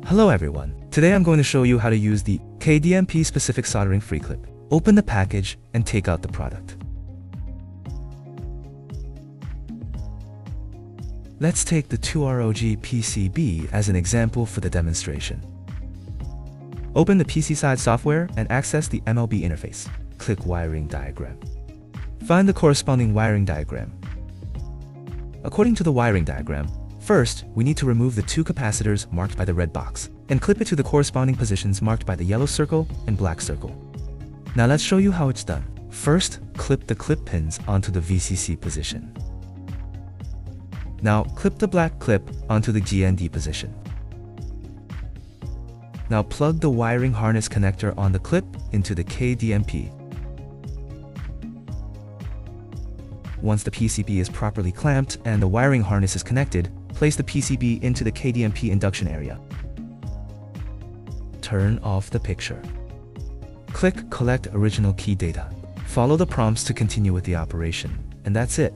Hello everyone. Today I'm going to show you how to use the KD-MP specific soldering-free clip. Open the package and take out the product. Let's take the Touareg PCB as an example for the demonstration. Open the PC side software and access the MLB interface. Click Wiring Diagram. Find the corresponding wiring diagram. According to the wiring diagram, first, we need to remove the two capacitors marked by the red box and clip it to the corresponding positions marked by the yellow circle and black circle. Now let's show you how it's done. First, clip the clip pins onto the VCC position. Now clip the black clip onto the GND position. Now plug the wiring harness connector on the clip into the KD-MP. Once the PCB is properly clamped and the wiring harness is connected, place the PCB into the KD-MP induction area. Turn off the picture. Click Collect Original Key Data. Follow the prompts to continue with the operation, and that's it.